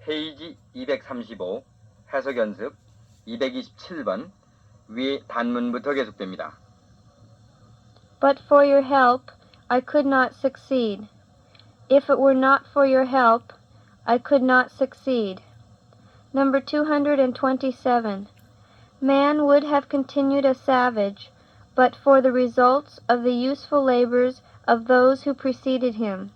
페이지 235 해석 연습 227번 위 단문부터 계속됩니다. But for your help, I could not succeed. If it were not for your help, I could not succeed. Number 227. Man would have continued a savage, but for the results of the useful labors of those who preceded him.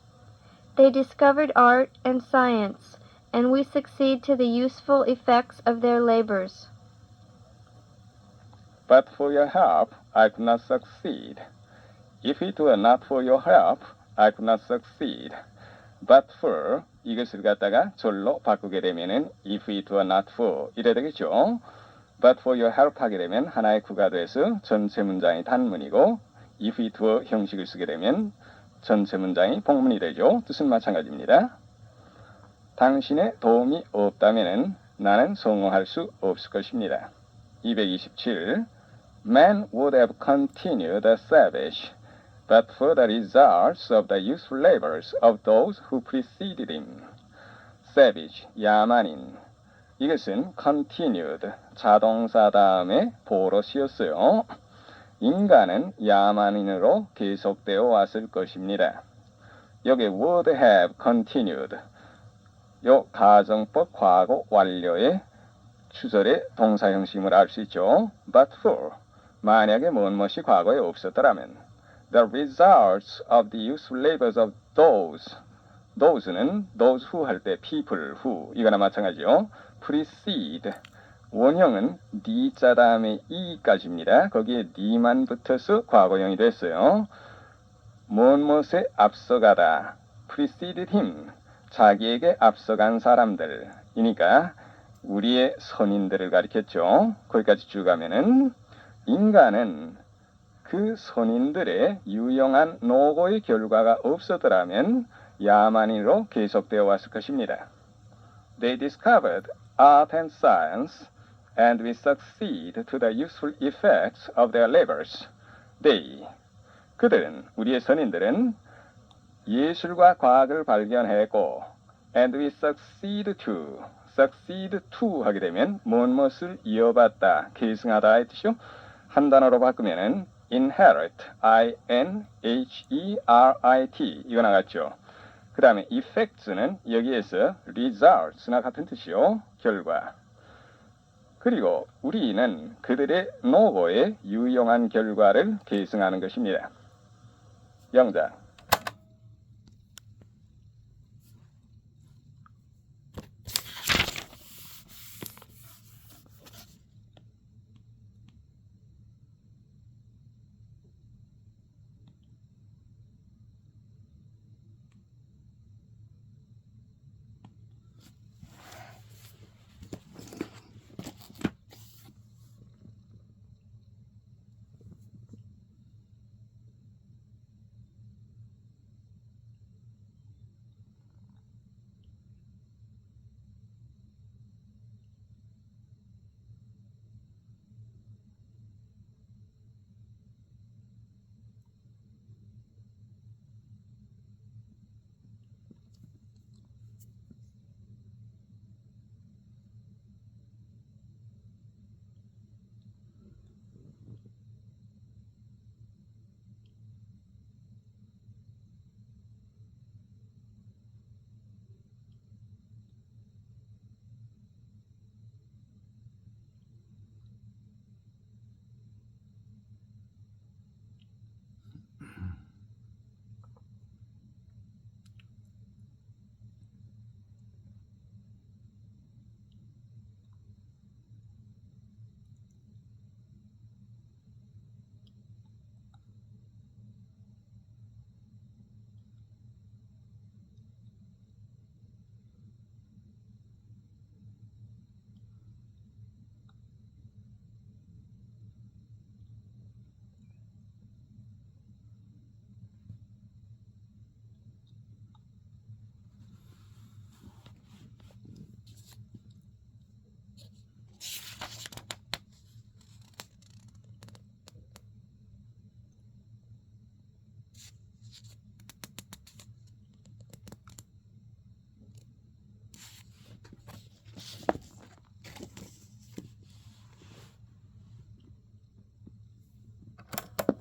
They discovered art and science, and we succeed to the useful effects of their labors. But for your help, I could not succeed. If it were not for your help, I could not succeed. But for 이것을 갖다가 절로 바꾸게 되면은 if it were not for 이래 되겠죠. But for your help 하게 되면 하나의 구가 돼서 전체 문장이 단문이고 if it were 형식을 쓰게 되면 전체 문장이 복문이 되죠. 뜻은 마찬가지입니다. 당신의 도움이 없다면은 나는 성공할 수 없을 것입니다. 227. Man would have continued a savage, but for the results of the useful labors of those who preceded him. savage, 야만인. 이것은 continued, 자동사 다음에 보로 쓰였어요. 인간은 야만인으로 계속되어 왔을 것입니다. 여기 would have continued, 요 가정법 과거 완료의 추설의 동사 형식임을 알 수 있죠. But for, 만약에 무엇이 과거에 없었더라면 the results of the useful labors of those는 those who 할 때 people who 이거나 마찬가지요. precede, 원형은 니자 다음에 이까지입니다. 거기에 니만 붙어서 과거형이 됐어요. 무엇에 앞서가다 preceded him, 자기에게 앞서간 사람들이니까 우리의 선인들을 가리켰죠. 거기까지 쭉 가면은 인간은 그 선인들의 유용한 노고의 결과가 없었더라면 야만인으로 계속되어 왔을 것입니다. They discovered art and science, and we succeed to the useful effects of their labors. 그들은, 우리의 선인들은 예술과 과학을 발견했고, and we succeed to 하게 되면 무엇을 이어받다, 계승하다의 뜻이요. 한 단어로 바꾸면은 inherit, I-N-H-E-R-I-T 이거 나갔죠. 그 다음에 effects는 여기에서 results나 같은 뜻이요. 결과. 그리고 우리는 그들의 노고에 유용한 결과를 계승하는 것입니다. 영작.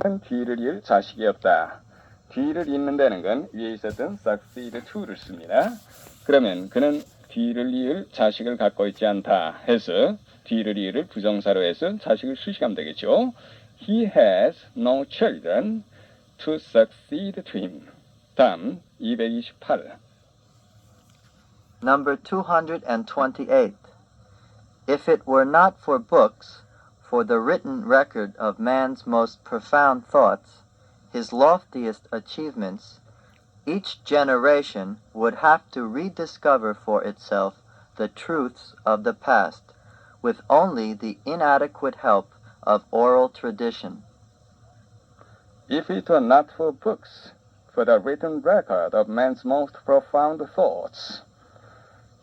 는 뒤를 이을 자식이 없다. 뒤를 잇는 데는 건 위에 있었던 succeed to를 씁니다. 그러면 그는 뒤를 이을 자식을 갖고 있지 않다 해서 뒤를 이을을 부정사로 해서 자식을 수식하면 되겠죠. He has no children to succeed to him. 다음 228. Number 228. If it were not for books, for the written record of man's most profound thoughts, his loftiest achievements, each generation would have to rediscover for itself the truths of the past, with only the inadequate help of oral tradition. If it were not for books, for the written record of man's most profound thoughts,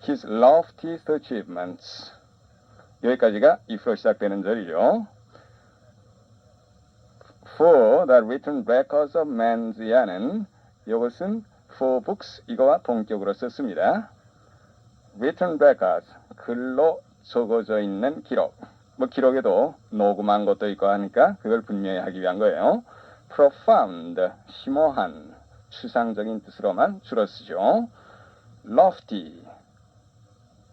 his loftiest achievements. 여기까지가 if로 시작되는 절이죠. For the written records of man's 야는 이것은 for books 이거와 동격으로 썼습니다. written records 글로 적어져 있는 기록. 뭐 기록에도 녹음한 것도 있고 하니까 그걸 분명히 하기 위한 거예요. profound 심오한 추상적인 뜻으로만 줄여 쓰죠. lofty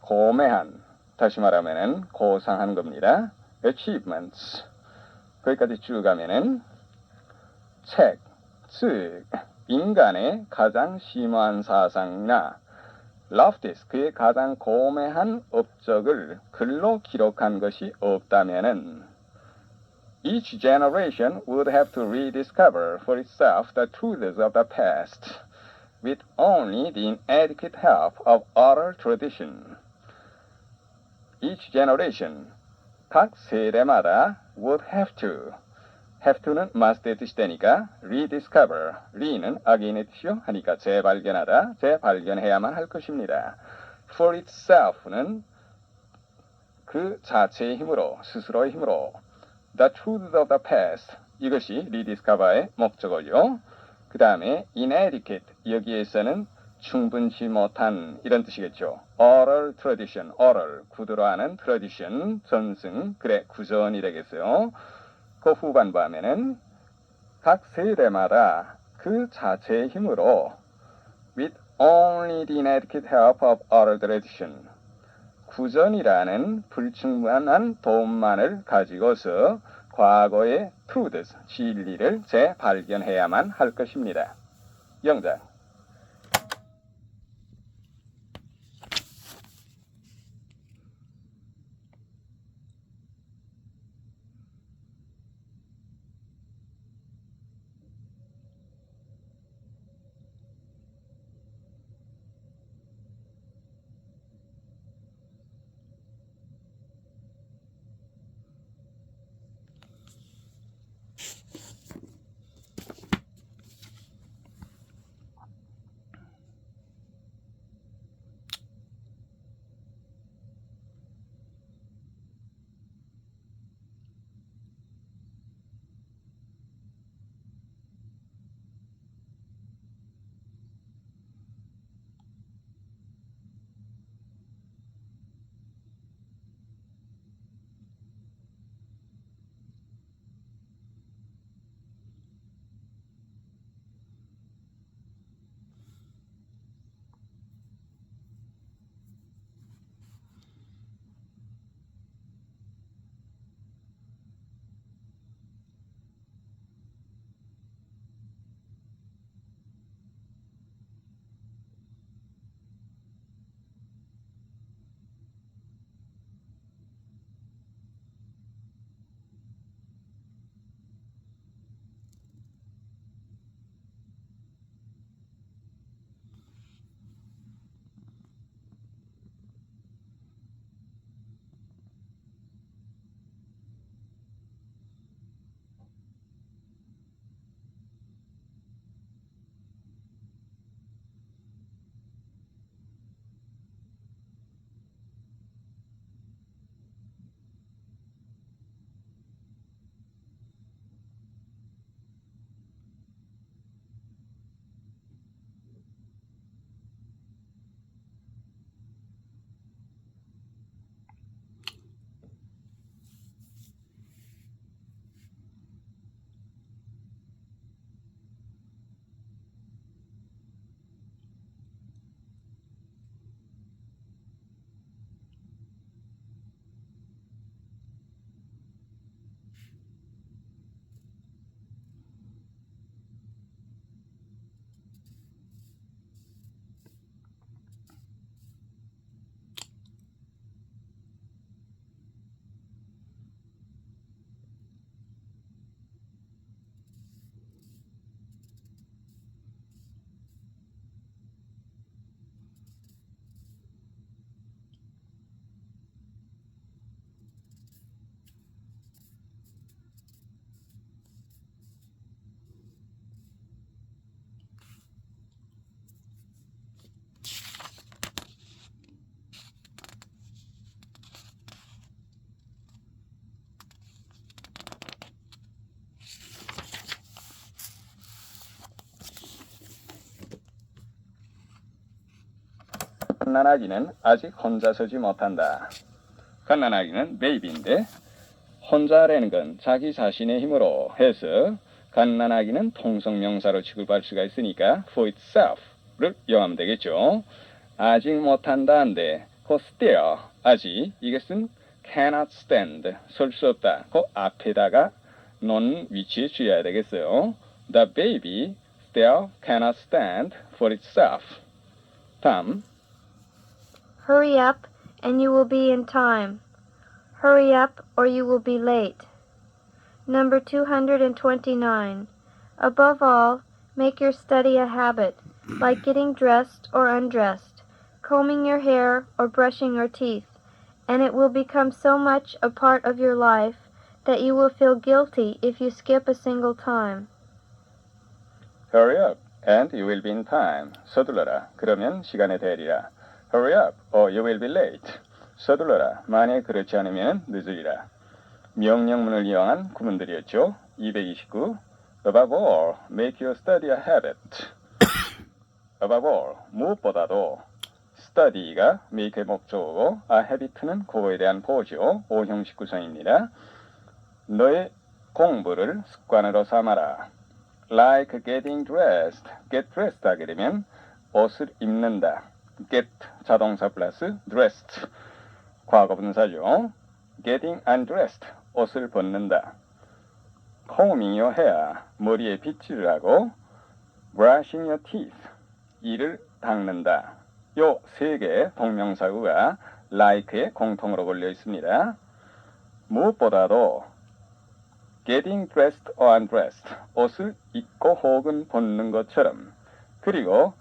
고매한 다시 말하면은 고상한 겁니다. achievements 거기까지 쭉 가면은 책, 즉 인간의 가장 심오한 사상이나 loftiest 그의 가장 고매한 업적을 글로 기록한 것이 없다면은 each generation would have to rediscover for itself the truths of the past with only the inadequate help of oral tradition. Each generation, 각 세대마다 would have to는 must의 뜻이 되니까 rediscover, re는 again의 뜻이요 하니까 재발견하다, 재발견해야만 할 것입니다. For itself는 그 자체의 힘으로, 스스로의 힘으로 the truth of the past, 이것이 rediscover의 목적어죠. 그 다음에 inadequate, 여기에서는 충분치 못한 이런 뜻이겠죠. oral tradition, oral, 구두로 하는 tradition, 전승, 그래, 구전이 되겠어요. 그 후반부 하면은 각 세대마다 그 자체의 힘으로 with only the inadequate help of oral tradition, 구전이라는 불충분한 도움만을 가지고서 과거의 truths, 진리를 재발견해야만 할 것입니다. 영작. 갓난아기는 아직 혼자 서지 못한다. 갓난아기는 베이비인데 혼자라는 건 자기 자신의 힘으로 해서 갓난아기는 통성명사로 취급할 수가 있으니까 for itself를 이용하면 되겠죠. 아직 못한다인데 그 still 아직 이것은 cannot stand 설 수 없다. 그 앞에다가 놓은 위치에 주의해야 되겠어요. The baby still cannot stand for itself. 다음 Hurry up and you will be in time. Hurry up or you will be late. Number 229. Above all, make your study a habit, like getting dressed or undressed, combing your hair or brushing your teeth, and it will become so much a part of your life that you will feel guilty if you skip a single time. Hurry up and you will be in time. 서둘러라. 그러면 시간에 되리라. Hurry up or you will be late. 서둘러라. 만약 그렇지 않으면 늦으리라. 명령문을 이용한 구문들이었죠. 229. Above all, make your study a habit. Above all, 무엇보다도 study가 make의 목적어고 a habit는 그거에 대한 보죠. 5형식 구성입니다. 너의 공부를 습관으로 삼아라. Like getting dressed, get dressed 하게 되면 옷을 입는다. get 자동사 플러스 dressed 과거분사죠. getting undressed 옷을 벗는다. combing your hair 머리에 빗질을 하고 brushing your teeth 이를 닦는다. 요 세 개의 동명사구가 like에 공통으로 걸려 있습니다. 무엇보다도 getting dressed or undressed 옷을 입고 혹은 벗는 것처럼 그리고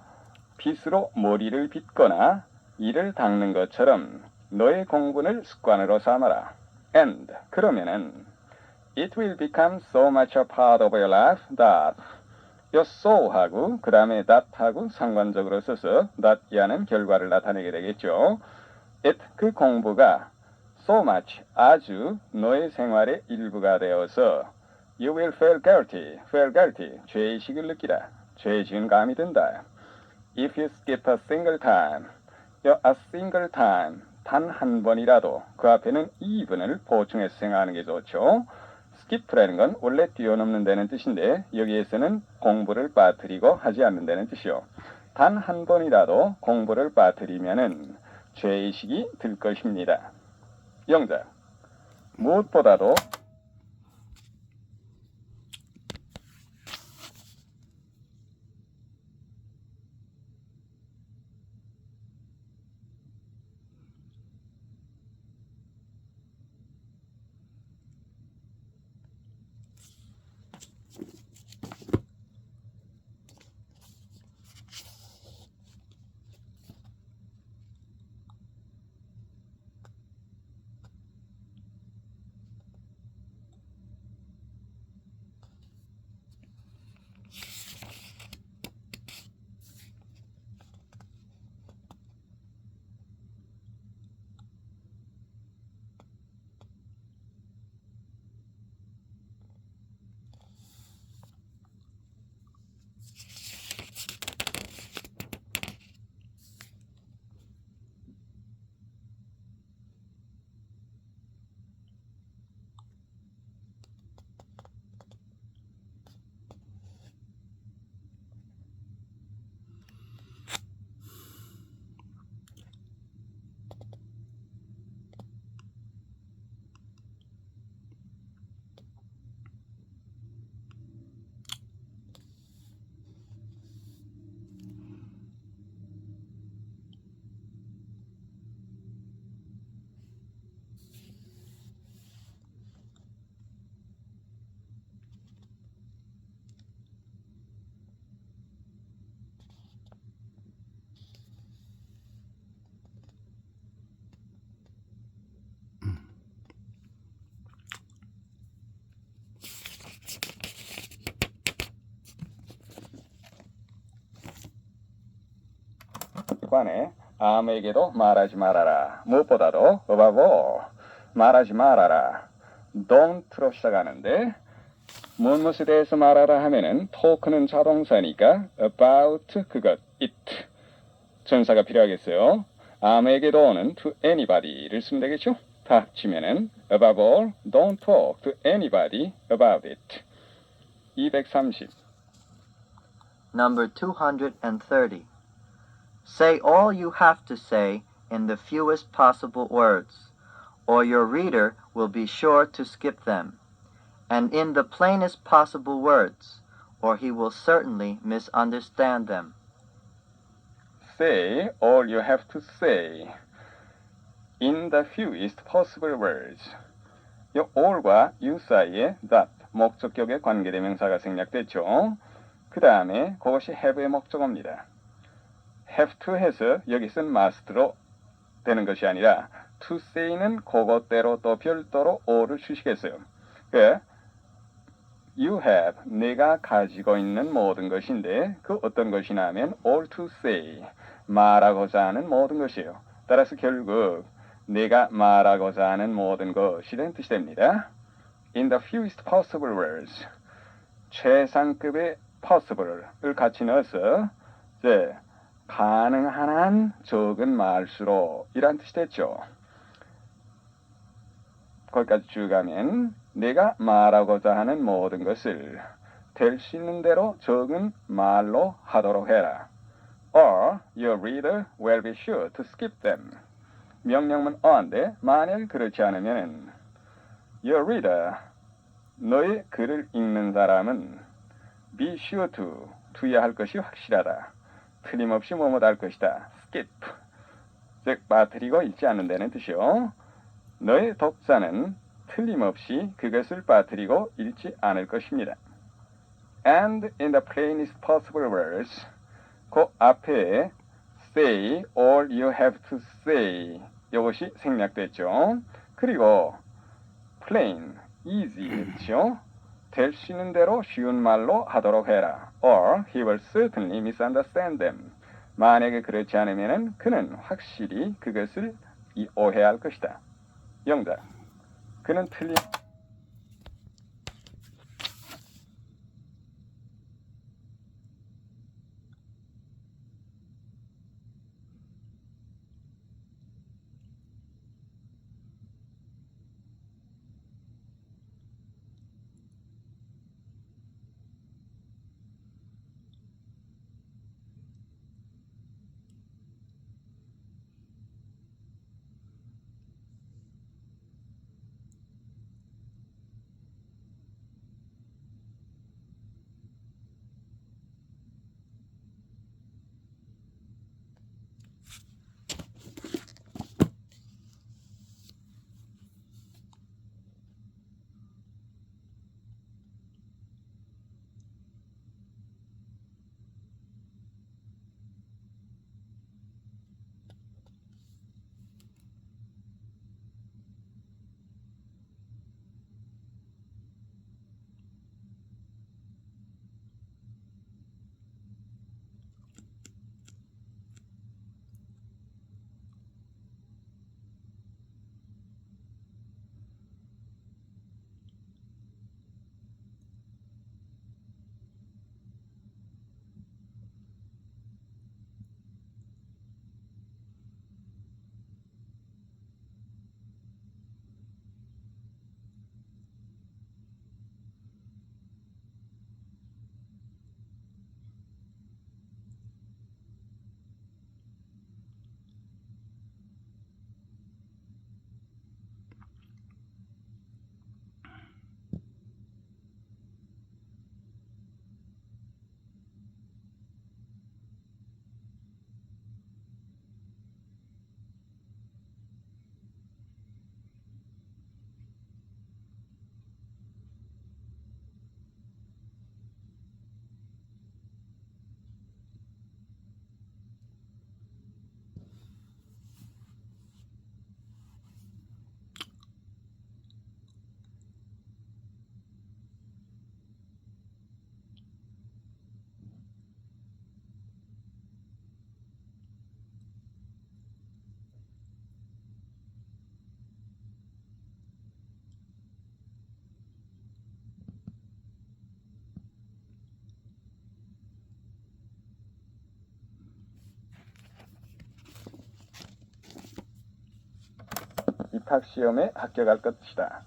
빗으로 머리를 빗거나 이를 닦는 것처럼 너의 공부를 습관으로 삼아라. And 그러면은 it will become so much a part of your life that 요 so하고 그 다음에 that하고 상관적으로 써서 that이라는 결과를 나타내게 되겠죠. it 그 공부가 so much 아주 너의 생활의 일부가 되어서 you will feel guilty 죄의식을 느끼라. 죄지은 감이 든다. if you skip a single time 요 a single time 단 한 번이라도 그 앞에는 even을 보충해서 생각하는 게 좋죠. skip라는 건 원래 뛰어넘는다는 뜻인데 여기에서는 공부를 빠뜨리고 하지 않는다는 뜻이요. 단 한 번이라도 공부를 빠뜨리면은 죄의식이 들 것입니다. 영작 무엇보다도 관에 아무에게도 말하지 말아라. 무엇보다도 above all 말하지 말아라. don't로 시작하는데 무엇에 대해서 말하라 하면은 talk는 자동사니까 about 그것 it 전사가 필요하겠어요. 아무에게도는 to anybody를 쓰면 되겠죠? 다 합치면은 above all, don't talk to anybody about it. 230. Number 230. Say all you have to say in the fewest possible words, or your reader will be sure to skip them, and in the plainest possible words, or he will certainly misunderstand them. Say all you have to say in the fewest possible words. 이 all과 you 사이에 that, 목적격의 관계대명사가 생략됐죠. 그 다음에 그것이 have의 목적어입니다. have to 해서 여기 쓴 must로 되는 것이 아니라 to say는 그것대로 또 별도로 all을 주시겠어요. You have, 내가 가지고 있는 모든 것인데 그 어떤 것이냐 하면 all to say, 말하고자 하는 모든 것이에요. 따라서 결국 내가 말하고자 하는 모든 것이 된 뜻이 됩니다. In the fewest possible words, 최상급의 possible을 같이 넣어서 이제 가능한 한 적은 말수로 이란 뜻이 됐죠. 거기까지 쭉 가면 내가 말하고자 하는 모든 것을 될 수 있는 대로 적은 말로 하도록 해라. Or your reader will be sure to skip them. 명령문 어인데 만약 그렇지 않으면 your reader, 너의 글을 읽는 사람은 be sure to, 두야 할 것이 확실하다. 틀림없이 뭐뭐 할 것이다. skip, 즉 빠뜨리고 읽지 않는다는 뜻이요. 너의 독자는 틀림없이 그것을 빠뜨리고 읽지 않을 것입니다. And in the plainest possible words, 그 앞에 say all you have to say 이것이 생략됐죠. 그리고 plain, easy 했죠. 될 수 있는 대로 쉬운 말로 하도록 해라. Or he will certainly misunderstand them. 만약에 그렇지 않으면 그는 확실히 그것을 오해할 것이다. 영작. 그는 틀린 입학시험에 합격할 것이다.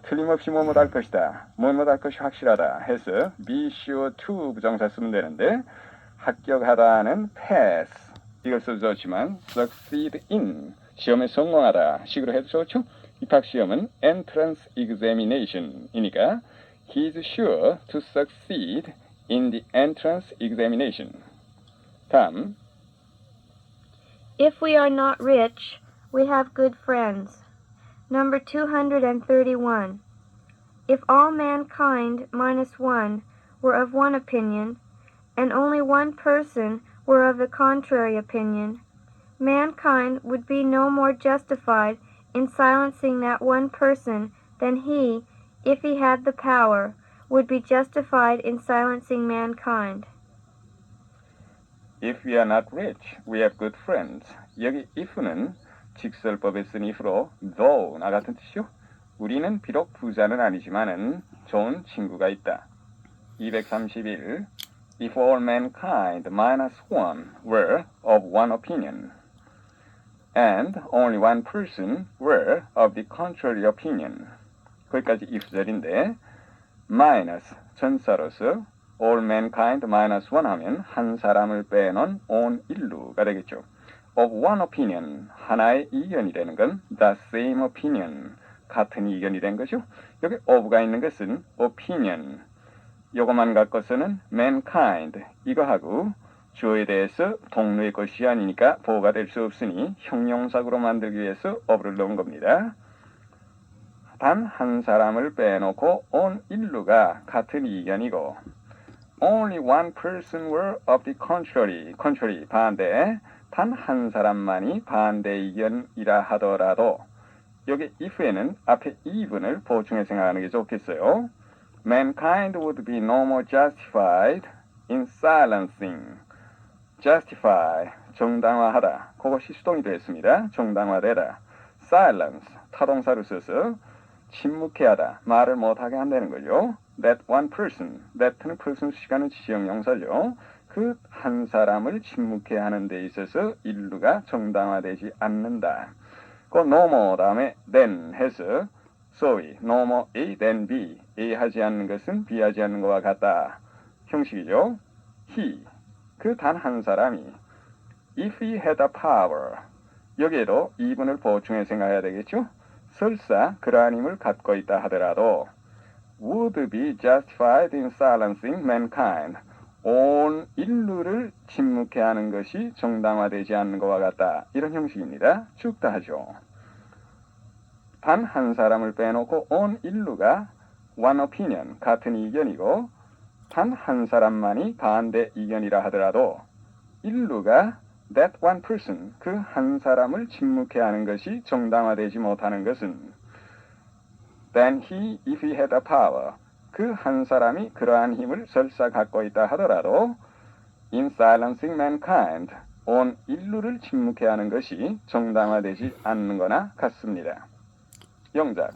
틀림없이 뭐뭐 할 것이다. 뭐뭐 할 것이 확실하다 해서 be sure to 부정사 쓰면 되는데 합격하다는 pass 이걸 써도 좋지만 succeed in 시험에 성공하다 식으로 해도 좋죠. 입학시험은 entrance examination이니까 he is sure to succeed in the entrance examination. 다음 If we are not rich, we have good friends. Number 231. If all mankind minus one were of one opinion, and only one person were of the contrary opinion, mankind would be no more justified in silencing that one person than he, if he had the power, would be justified in silencing mankind. If we are not rich, we have good friends. 여기 if는 직설법에 쓴 if로 though나 같은 뜻이요. 우리는 비록 부자는 아니지만은 좋은 친구가 있다. 231. If all mankind minus one were of one opinion, and only one person were of the contrary opinion. 거기까지 if절인데 minus 전사로서 all mankind minus one 하면 한 사람을 빼놓은 온 인류가 되겠죠. of one opinion 하나의 의견이라는 건 the same opinion 같은 의견이 된 거죠. 여기 of가 있는 것은 opinion 요것만 갖고서는 mankind 이거하고 주어에 대해서 동류의 것이 아니니까 보호가 될 수 없으니 형용사구로 만들기 위해서 of를 넣은 겁니다. 단 한 사람을 빼놓고 온 인류가 같은 의견이고 only one person were of the contrary 반대 단 한 사람만이 반대 의견이라 하더라도 여기 if에는 앞에 even을 보충해 생각하는 게 좋겠어요. Mankind would be no more justified in silencing. justify 정당화하다 그것이 수동이 되었습니다. 정당화되다. silence 타동사를 써서 침묵해 하다 말을 못하게 한다는 거죠. That one person that는 person 수식하는 지형용사죠. 그 한 사람을 침묵해 하는 데 있어서 인류가 정당화되지 않는다. 그 no more 다음에 then 해서 소위 no more A then B A 하지 않는 것은 B 하지 않는 것과 같다 형식이죠. he 그 단 한 사람이 if he had a power 여기에도 이분을 보충해 생각해야 되겠죠. 설사 그러한 힘을 갖고 있다 하더라도 would be justified in silencing mankind 온 인류를 침묵해 하는 것이 정당화되지 않는 것과 같다. 이런 형식입니다. 쭉 다 하죠. 단 한 사람을 빼놓고 온 인류가 one opinion 같은 의견이고 단 한 사람만이 반대 의견이라 하더라도 인류가 that one person 그 한 사람을 침묵해 하는 것이 정당화되지 못하는 것은 then he if he had a power 그 한 사람이 그러한 힘을 설사 갖고 있다 하더라도 in silencing mankind 온 인류를 침묵해 하는 것이 정당화되지 않는 거나 같습니다. 영작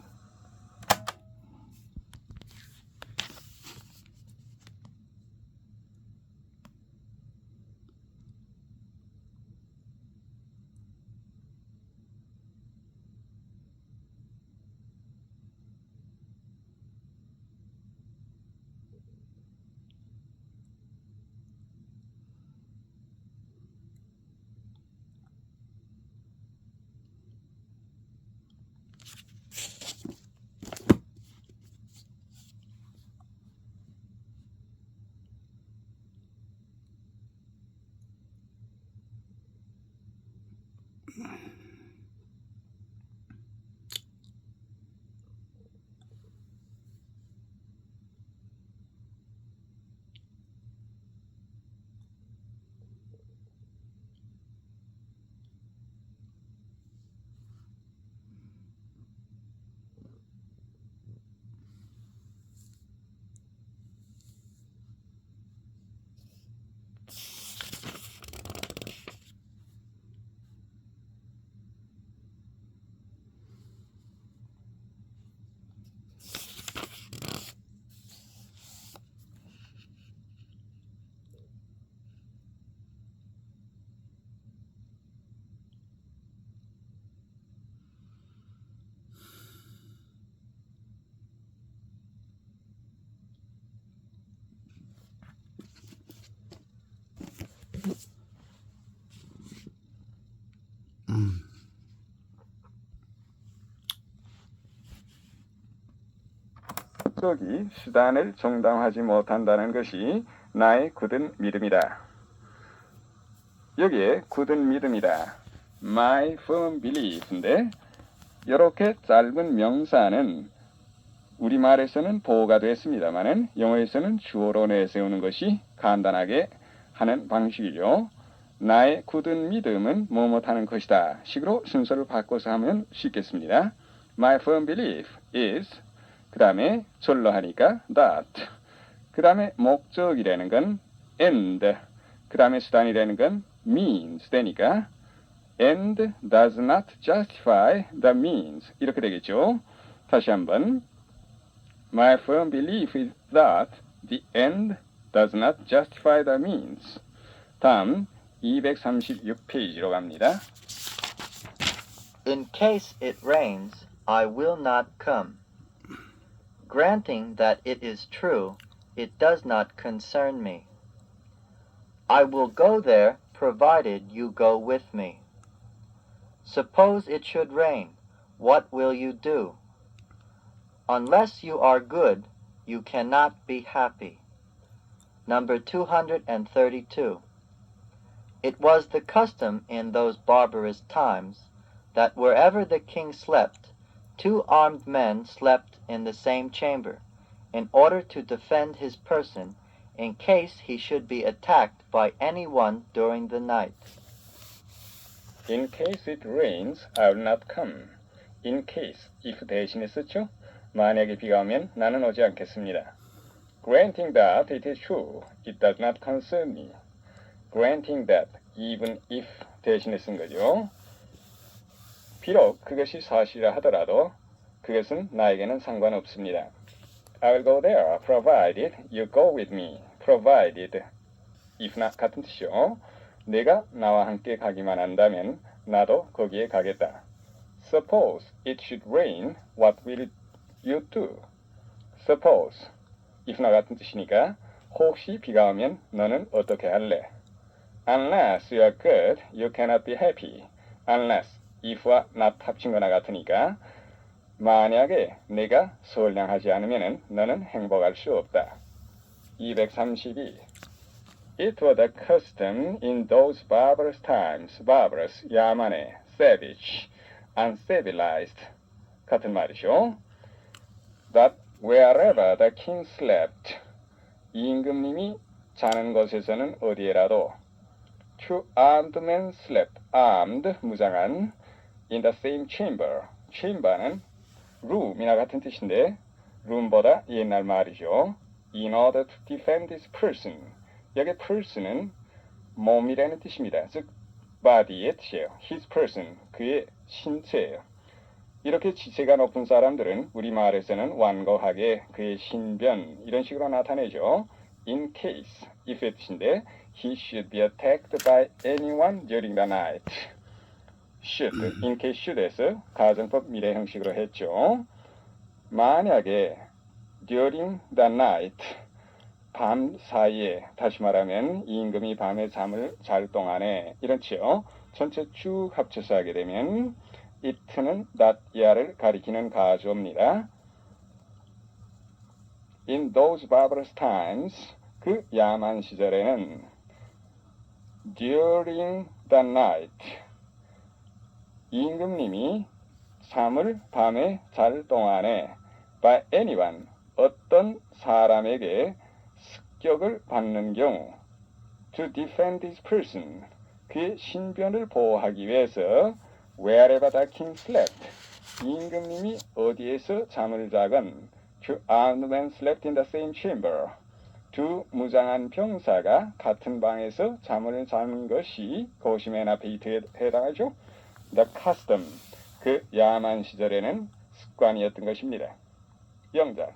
목적이 수단을 정당화하지 못한다는 것이 나의 굳은 믿음이다. 여기에 굳은 믿음이다. My firm belief인데 이렇게 짧은 명사는 우리말에서는 보호가 됐습니다만은 영어에서는 주어로 내세우는 것이 간단하게 하는 방식이죠. 나의 굳은 믿음은 뭐뭐하는 것이다 식으로 순서를 바꿔서 하면 쉽겠습니다. My firm belief is 그 다음에 절로 하니까 that 그 다음에 목적이라는 건 and 그 다음에 수단이라는 건 means 되니까 and does not justify the means 이렇게 되겠죠. 다시 한번 My firm belief is that the end does not justify the means. 다음 236페이지로 갑니다. In case it rains, I will not come. Granting that it is true, it does not concern me. I will go there provided you go with me. Suppose it should rain, what will you do? Unless you are good, you cannot be happy. Number 232. It was the custom in those barbarous times that wherever the king slept, 2 armed men slept in the same chamber, in order to defend his person in case he should be attacked by anyone during the night. In case it rains, I will not come. In case, if 대신에 쓰죠? 만약에 비가 오면 나는 오지 않겠습니다. Granting that it is true, it does not concern me. Granting that, even if 대신에 쓴 거죠. 비록 그것이 사실이라 하더라도 그것은 나에게는 상관없습니다. I will go there, provided you go with me. Provided, if not 같은 뜻이요. 내가 나와 함께 가기만 한다면 나도 거기에 가겠다. Suppose it should rain, what will you do? Suppose, if not 같은 뜻이니까 혹시 비가 오면 너는 어떻게 할래? Unless you are good, you cannot be happy. Unless, if와 not 합친 거나 같으니까 만약에 내가 선량하지 않으면 너는 행복할 수 없다. 232. It was a custom in those barbarous times, barbarous, 야만의, savage, uncivilized, 같은 말이죠. That wherever the king slept, 임금님이 자는 곳에서는 어디에라도 2 armed men slept, armed, 무장한, in the same chamber. chamber는 room이나 같은 뜻인데 room보다 옛날 말이죠. In order to defend this person. 여기 person은 몸이라는 뜻입니다. 즉 body의 뜻이에요. His person, 그의 신체예요. 이렇게 지체가 높은 사람들은 우리말에서는 완고하게 그의 신변 이런 식으로 나타내죠. In case, if의 뜻인데 he should be attacked by anyone during the night. should, in case should에서 가정법 미래 형식으로 했죠. 만약에 during the night, 밤 사이에, 다시 말하면 임금이 밤에 잠을 잘 동안에 이렇지요. 전체 쭉 합쳐서 하게 되면 it는 that year를 가리키는 가주어입니다. In those barbarous times, 그 야만 시절에는 during the night, 임금님이 잠을 밤에 잘 동안에 by anyone, 어떤 사람에게 습격을 받는 경우 to defend his person, 그의 신변을 보호하기 위해서 wherever the king slept, 임금님이 어디에서 잠을 자건 two armed men slept in the same chamber, 두 무장한 병사가 같은 방에서 잠을 자는 것이 고시맨 앞에 해당하죠. The custom, 그 야만 시절에는 습관이었던 것입니다. 영작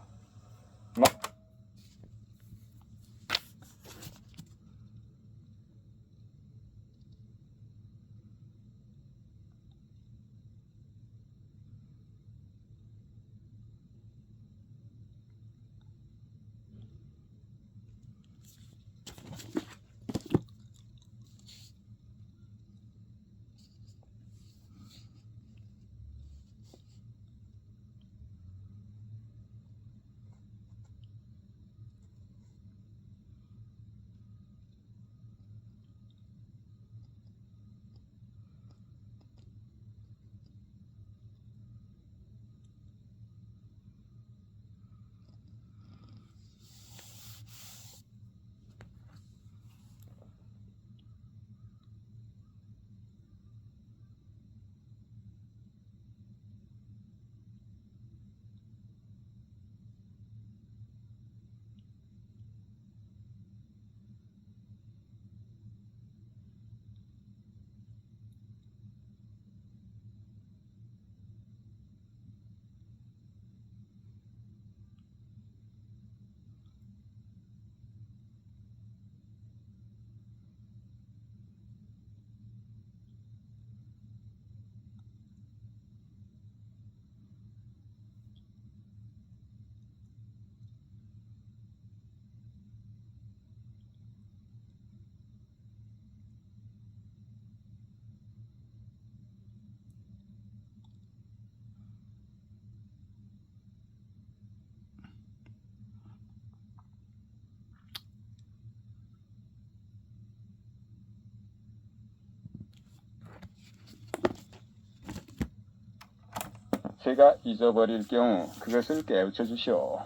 제가 잊어버릴 경우 그것을 깨우쳐 주시오.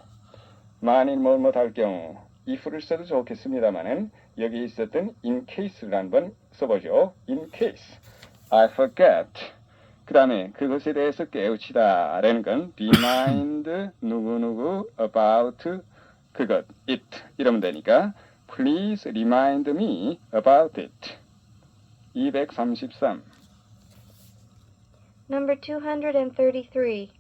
만일 뭐뭐 할 경우 if를 써도 좋겠습니다만은 여기 있었던 in case를 한번 써보죠. in case I forget. 그 다음에 그것에 대해서 깨우치다 라는 건 remind 누구누구 about 그것 it 이러면 되니까 please remind me about it. 233 Number 233.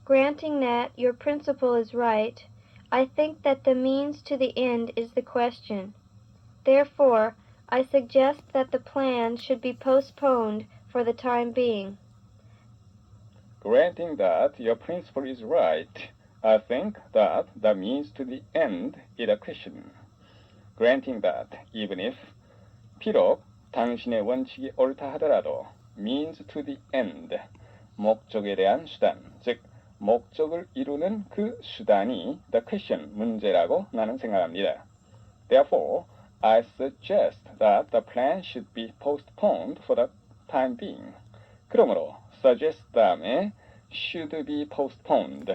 Granting that your principle is right, I think that the means to the end is the question. Therefore, I suggest that the plan should be postponed for the time being. Granting that your principle is right, I think that the means to the end is a question. Granting that, even if, 비록 당신의 원칙이 옳다 하더라도, means to the end, 목적에 대한 수단, 즉 목적을 이루는 그 수단이 the question, 문제라고 나는 생각합니다. Therefore, I suggest that the plan should be postponed for the time being. 그러므로 suggest 다음에 should be postponed.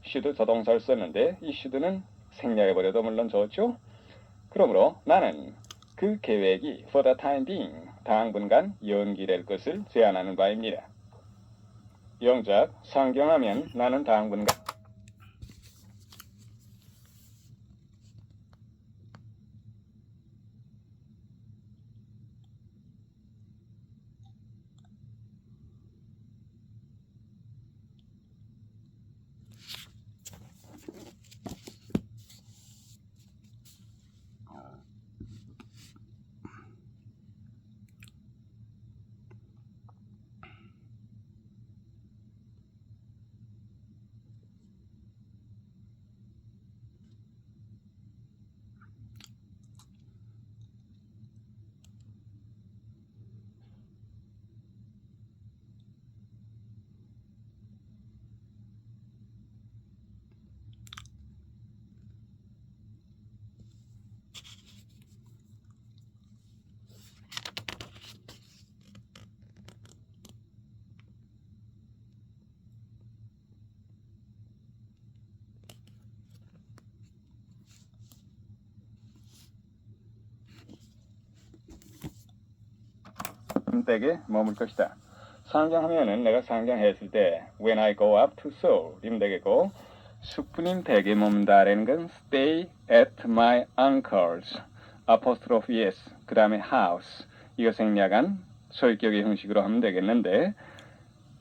should 조동사를 썼는데 이 should는 생략해버려도 물론 좋죠. 그러므로 나는 그 계획이 for the time being, 당분간 연기될 것을 제안하는 바입니다. 영작, 상경하면 나는 당분간 댁에 머물 것이다. 상경하면은 내가 상경했을 때 when I go up to Seoul 이면 되겠고 숙부님 댁에 머문다라는 건 stay at my uncle's apostrophe s 그 다음에 house 이거 생략한 소유격의 형식으로 하면 되겠는데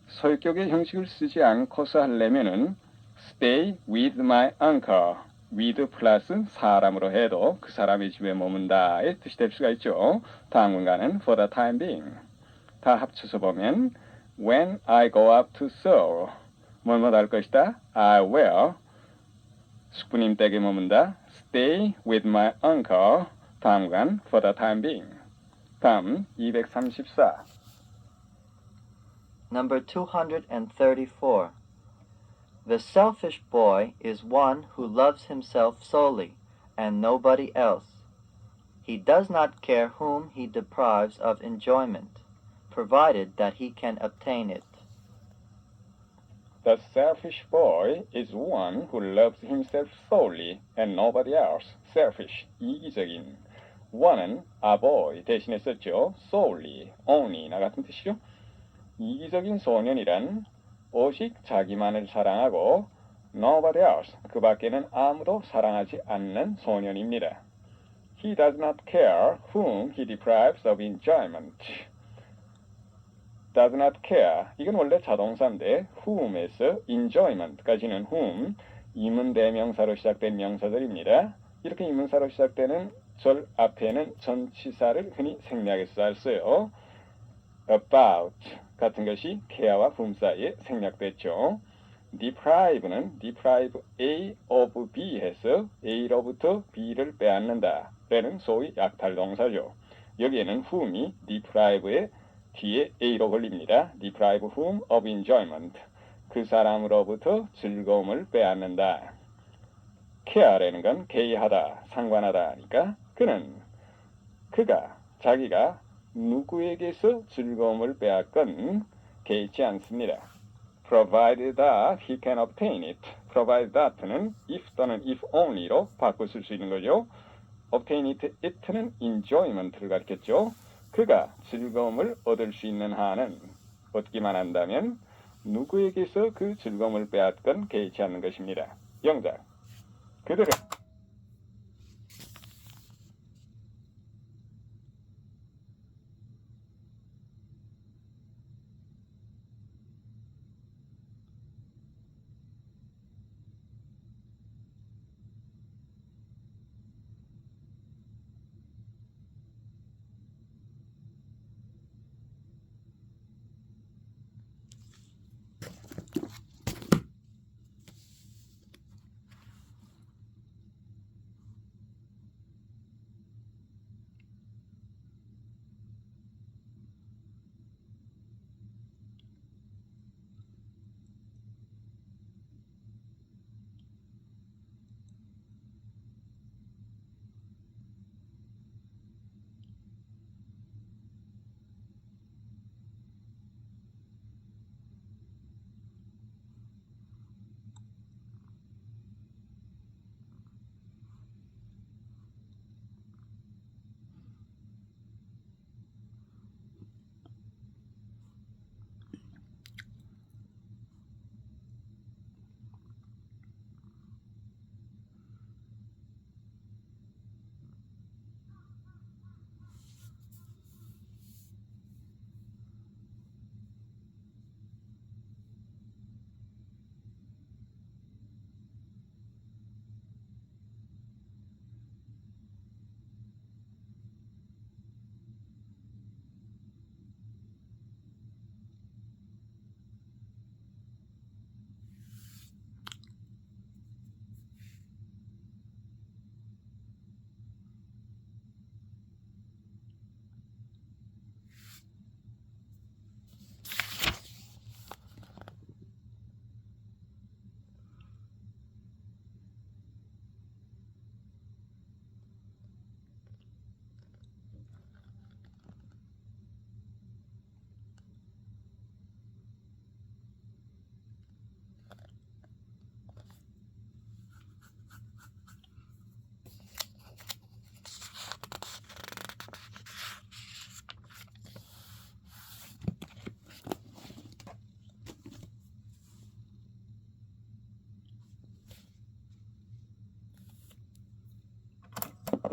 소유격의 형식을 쓰지 않고서 하려면은 stay with my uncle with 플러스 사람으로 해도 그 사람의 집에 머문다의 뜻이 될 수가 있죠. 당분간은 for the time being. 다 합쳐서 보면 when I go up to Seoul 뭐뭐 할 것이다. I will 숙부님 댁에 머문다. stay with my uncle 당분간 for the time being. 다음 234 Number 234. The selfish boy is one who loves himself solely, and nobody else. He does not care whom he deprives of enjoyment, provided that he can obtain it. The selfish boy is one who loves himself solely and nobody else. selfish, 이기적인. one은 a boy 대신에 썼죠. solely, only나 같은 뜻이죠. 이기적인 소년이란 오직 자기만을 사랑하고 nobody else, 그 밖에는 아무도 사랑하지 않는 소년입니다. He does not care whom he deprives of enjoyment. does not care, 이건 원래 자동사인데 whom에서 enjoyment까지는 whom, 이문대명사로 시작된 명사들입니다. 이렇게 이문사로 시작되는 절 앞에는 전치사를 흔히 생략해서 써요. about 같은 것이 care와 whom 사이에 생략됐죠. deprive는 deprive A of B 해서 A로부터 B를 빼앗는다 라는 소위 약탈동사죠. 여기에는 whom이 deprive의 뒤에 A로 걸립니다. deprive whom of enjoyment. 그 사람으로부터 즐거움을 빼앗는다. care라는 건 개의하다, 상관하다 하니까 그가, 자기가 누구에게서 즐거움을 빼앗건 개의치 않습니다. provided that he can obtain it. provide that는 if 또는 if only로 바꿔 쓸 수 있는 거죠. obtain it는 enjoyment를 가리켰죠. 그가 즐거움을 얻을 수 있는 한은 얻기만 한다면 누구에게서 그 즐거움을 빼앗건 개의치 않는 것입니다. 영작. 그들은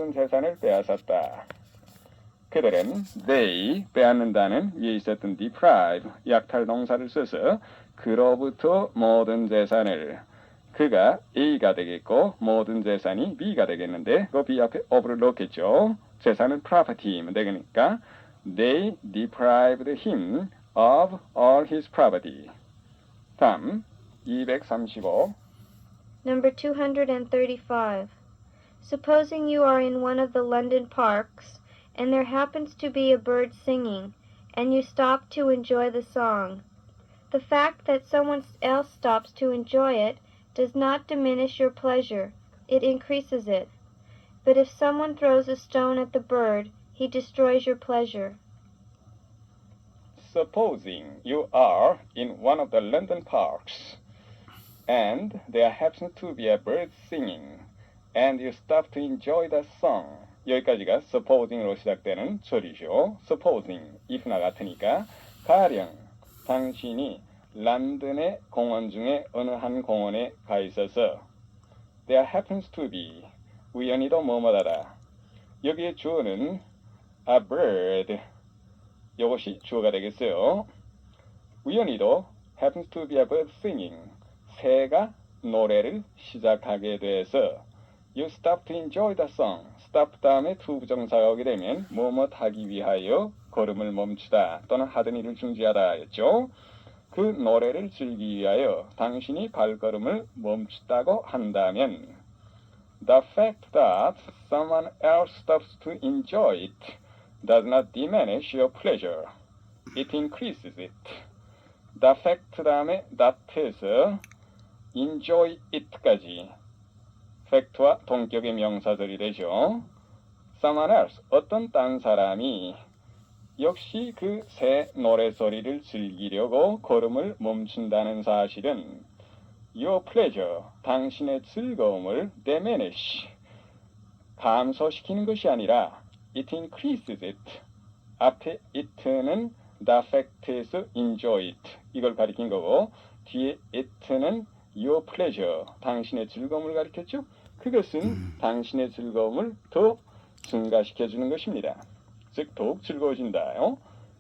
모든 재산을 빼앗았다. 그들은 they 빼앗는다는 위에 있었던 deprive 약탈 동사를 써서 그로부터 모든 재산을 그가 A가 되겠고 모든 재산이 B가 되겠는데 그 B 앞에 of를 넣겠죠. 재산은 property면 되니까 they deprived him of all his property. 다음 235 Number 235. Supposing you are in one of the London parks, and there happens to be a bird singing, and you stop to enjoy the song. The fact that someone else stops to enjoy it does not diminish your pleasure, it increases it. But if someone throws a stone at the bird, he destroys your pleasure. Supposing you are in one of the London parks and there happens to be a bird singing and you stop to enjoy the song. 여기까지가 supposing으로 시작되는 처리죠. supposing, if나 같으니까 가령 당신이 런던의 공원 중에 어느 한 공원에 가 있어서 there happens to be 우연히도 뭐뭐하다. 여기에 주어는 a bird 이것이 주어가 되겠어요. 우연히도 happens to be a bird singing 새가 노래를 시작하게 돼서 you stop to enjoy the song. stop 다음에 to 부정사가 오게 되면 뭐뭐 하기 위하여 걸음을 멈추다 또는 하던 일을 중지하다 였죠. 그 노래를 즐기기 위하여 당신이 발걸음을 멈췄다고 한다면 the fact that someone else stops to enjoy it does not diminish your pleasure. It increases it. The fact 다음에 that에서 enjoy it까지 fact와 동격의 명사절이 되죠. Someone else, 어떤 딴 사람이 역시 그 새 노래소리를 즐기려고 걸음을 멈춘다는 사실은 your pleasure, 당신의 즐거움을 diminish, 감소시키는 것이 아니라 it increases it. 앞에 it는 the fact에서 enjoy it 이걸 가리킨 거고 뒤에 it는 your pleasure, 당신의 즐거움을 가리켰죠. 그것은 당신의 즐거움을 더 증가시켜주는 것입니다. 즉 더욱 즐거워진다.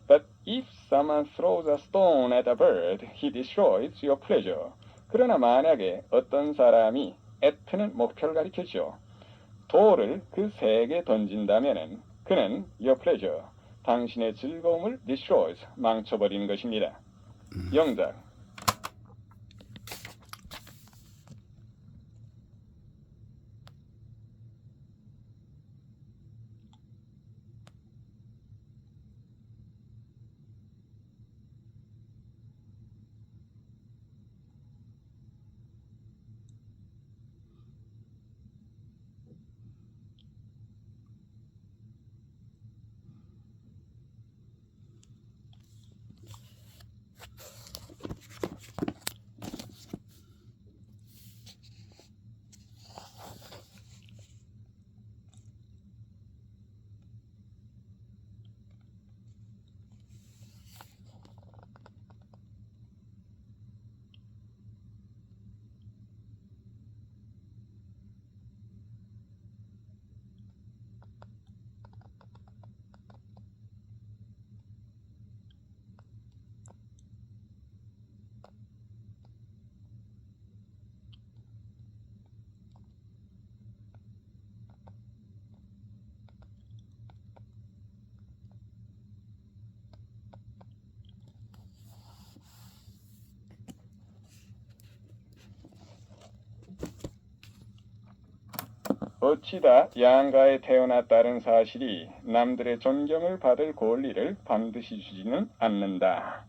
But if someone throws a stone at a bird, he destroys your pleasure. 그러나 만약에 어떤 사람이 at는 목표를 가리켰죠. 돌을 그 새에게 던진다면은 그는 your pleasure, 당신의 즐거움을 destroys, 망쳐버리는 것입니다. 영작. 어찌다 양가에 태어났다는 사실이 남들의 존경을 받을 권리를 반드시 주지는 않는다.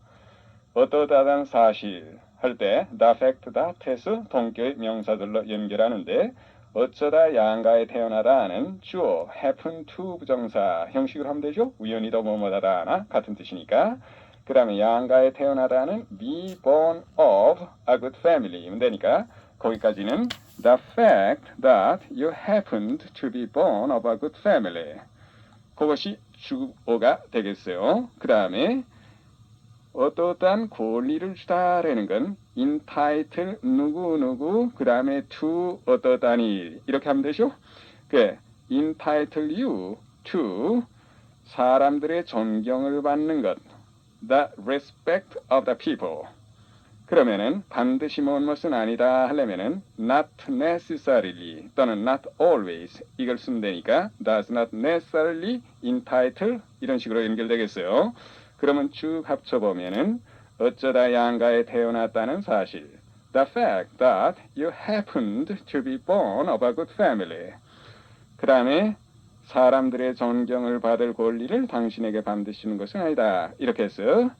어떠다란 사실 할 때 the fact that에서 동격의 명사들로 연결하는데 어쩌다 양가에 태어나다는 주어 happen to 부정사 형식으로 하면 되죠. 우연히도 뭐뭐다나 같은 뜻이니까. 그 다음에 양가에 태어나다는 be born of a good family면 되니까 거기까지는 the fact that you happened to be born of a good family. 그것이 주어가 되겠어요. 그 다음에 어떠한 권리를 주다라는 건 entitle 누구누구 그 다음에 to 어떠다니 이렇게 하면 되죠. 그 entitle you to 사람들의 존경을 받는 것 the respect of the people. 그러면은 반드시 무엇은 아니다 하려면은 not necessarily 또는 not always 이걸 쓰면 되니까 does not necessarily entitle 이런 식으로 연결되겠어요. 그러면 쭉 합쳐보면은 어쩌다 양가에 태어났다는 사실 the fact that you happened to be born of a good family. 그 다음에 사람들의 존경을 받을 권리를 당신에게 반드시 주는 것은 아니다. 이렇게 해서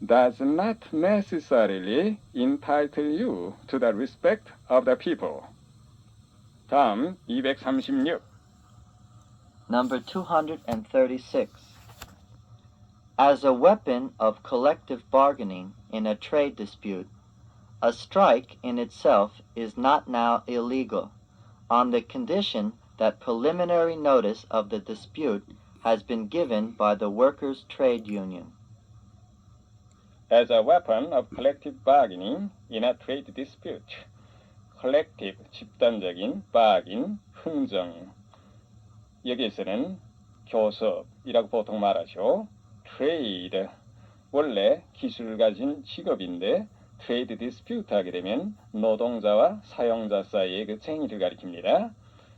does not necessarily entitle you to the respect of the people. 다음 236. Number 236. As a weapon of collective bargaining in a trade dispute, a strike in itself is not now illegal, on the condition that preliminary notice of the dispute has been given by the workers' trade union. As a weapon of collective bargaining in a trade dispute. collective, 집단적인, bargain, 흥정. 여기에서는 교섭이라고 보통 말하죠. trade, 원래 기술을 가진 직업인데 trade dispute 하게 되면 노동자와 사용자 사이의 그 쟁의를 가리킵니다.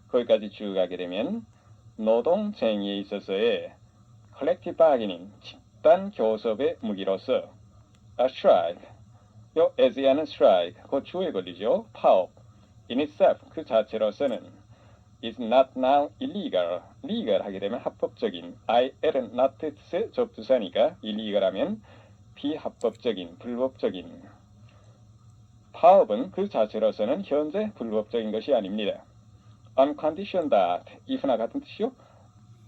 거기까지 쭉 가게 되면 노동쟁의에 있어서의 collective bargaining, 집단 교섭의 무기로서 a strike, 요 as야는 strike, 그 주어에 걸리죠. 파업, in itself, 그 자체로서는 is not now illegal, legal 하게 되면 합법적인, il은 not 뜻의 접두사니까 illegal 하면 비합법적인, 불법적인. 파업은 그 자체로서는 현재 불법적인 것이 아닙니다. On condition that, if나 같은 뜻이요.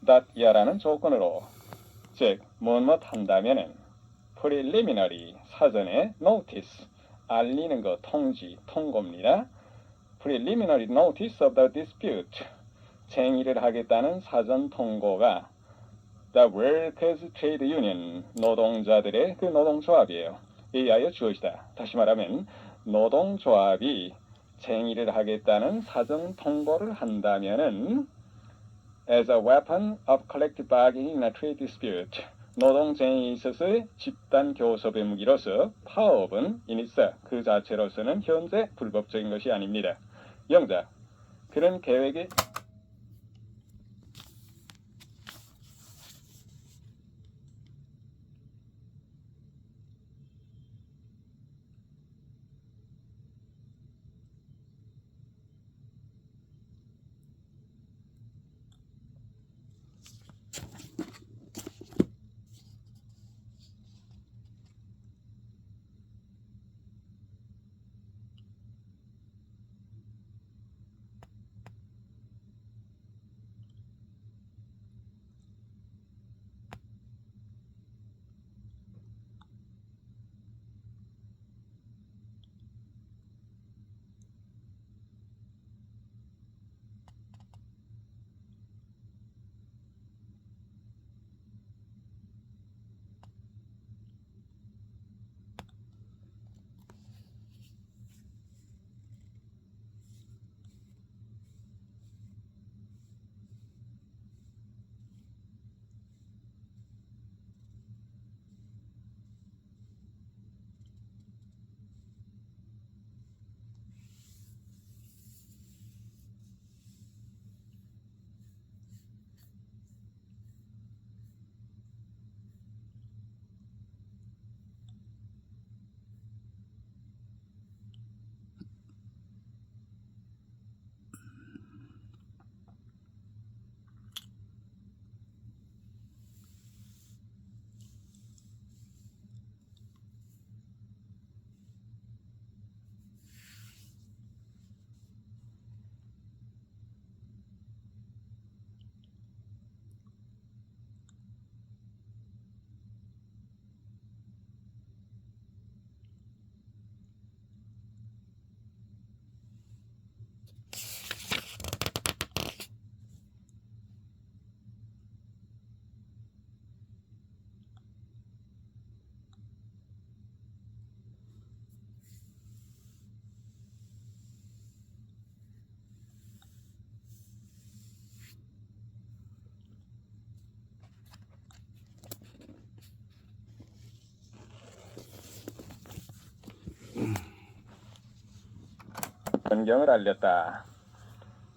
that 야라는 조건으로 즉 뭐뭐 한다면은 preliminary 사전에 notice 알리는 거 통지 통고입니다. preliminary notice of the dispute 쟁의를 하겠다는 사전 통고가 the workers trade union 노동자들의 그 노동조합이에요. 의하여 주어지다. 다시 말하면 노동조합이 쟁의를 하겠다는 사전 통보를 한다면은 as a weapon of collective bargaining in a trade dispute 노동쟁의에 있어서의 집단 교섭의 무기로서 파업은 in itself 그 자체로서는 현재 불법적인 것이 아닙니다. 영작 그런 계획이 변경을 알렸다.